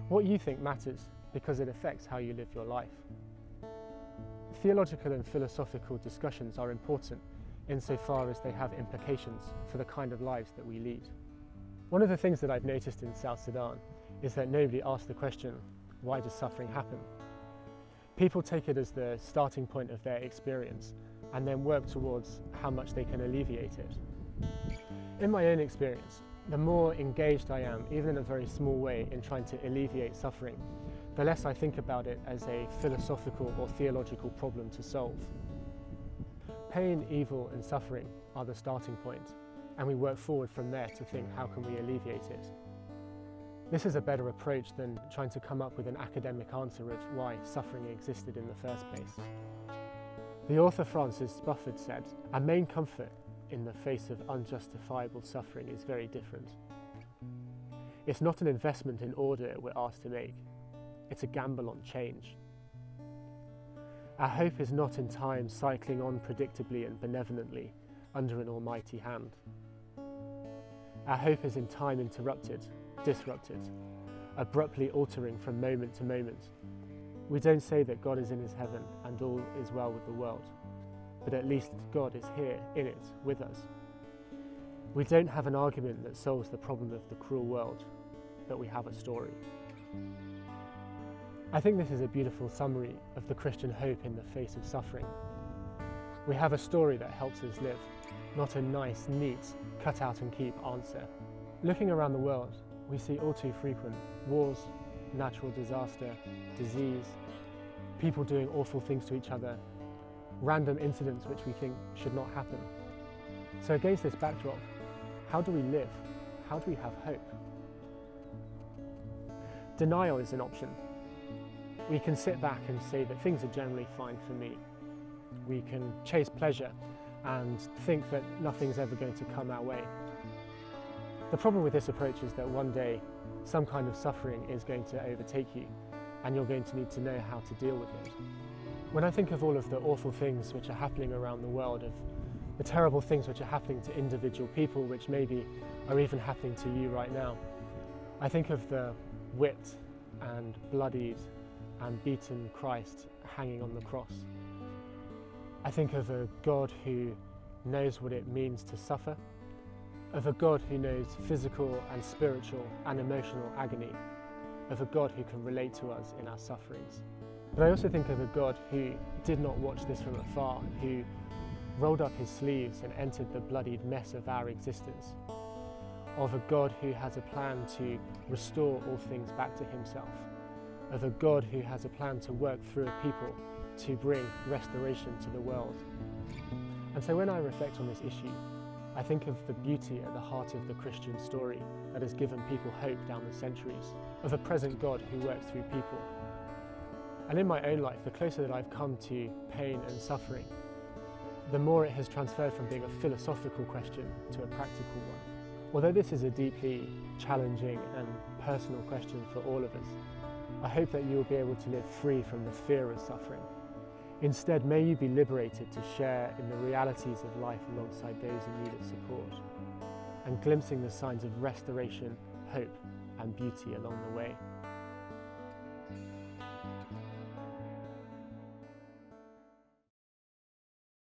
What you think matters because it affects how you live your life. Theological and philosophical discussions are important insofar as they have implications for the kind of lives that we lead. One of the things that I've noticed in South Sudan is that nobody asks the question, why does suffering happen? People take it as the starting point of their experience and then work towards how much they can alleviate it. In my own experience, the more engaged I am, even in a very small way, in trying to alleviate suffering, the less I think about it as a philosophical or theological problem to solve. Pain, evil and suffering are the starting point, and we work forward from there to think how can we alleviate it. This is a better approach than trying to come up with an academic answer of why suffering existed in the first place. The author Francis Spufford said, "Our main comfort in the face of unjustifiable suffering is very different. It's not an investment in order we're asked to make, it's a gamble on change. Our hope is not in time cycling on predictably and benevolently under an almighty hand. Our hope is in time interrupted, disrupted, abruptly altering from moment to moment. We don't say that God is in his heaven and all is well with the world, but at least God is here in it with us. We don't have an argument that solves the problem of the cruel world, but we have a story." I think this is a beautiful summary of the Christian hope in the face of suffering. We have a story that helps us live, not a nice, neat, cut out and keep answer. Looking around the world, we see all too frequent wars, natural disaster, disease, people doing awful things to each other, random incidents which we think should not happen. So against this backdrop, how do we live? How do we have hope? Denial is an option. We can sit back and say that things are generally fine for me. We can chase pleasure and think that nothing's ever going to come our way. The problem with this approach is that one day some kind of suffering is going to overtake you and you're going to need to know how to deal with it. When I think of all of the awful things which are happening around the world, of the terrible things which are happening to individual people, which maybe are even happening to you right now, I think of the whipped and bloodied and beaten Christ hanging on the cross. I think of a God who knows what it means to suffer, of a God who knows physical and spiritual and emotional agony, of a God who can relate to us in our sufferings. But I also think of a God who did not watch this from afar, who rolled up his sleeves and entered the bloodied mess of our existence, of a God who has a plan to restore all things back to himself, of a God who has a plan to work through a people to bring restoration to the world. And so when I reflect on this issue, I think of the beauty at the heart of the Christian story that has given people hope down the centuries, of a present God who works through people. And in my own life, the closer that I've come to pain and suffering, the more it has transferred from being a philosophical question to a practical one. Although this is a deeply challenging and personal question for all of us, I hope that you will be able to live free from the fear of suffering. Instead, may you be liberated to share in the realities of life alongside those in need of support, and glimpsing the signs of restoration, hope and beauty along the way.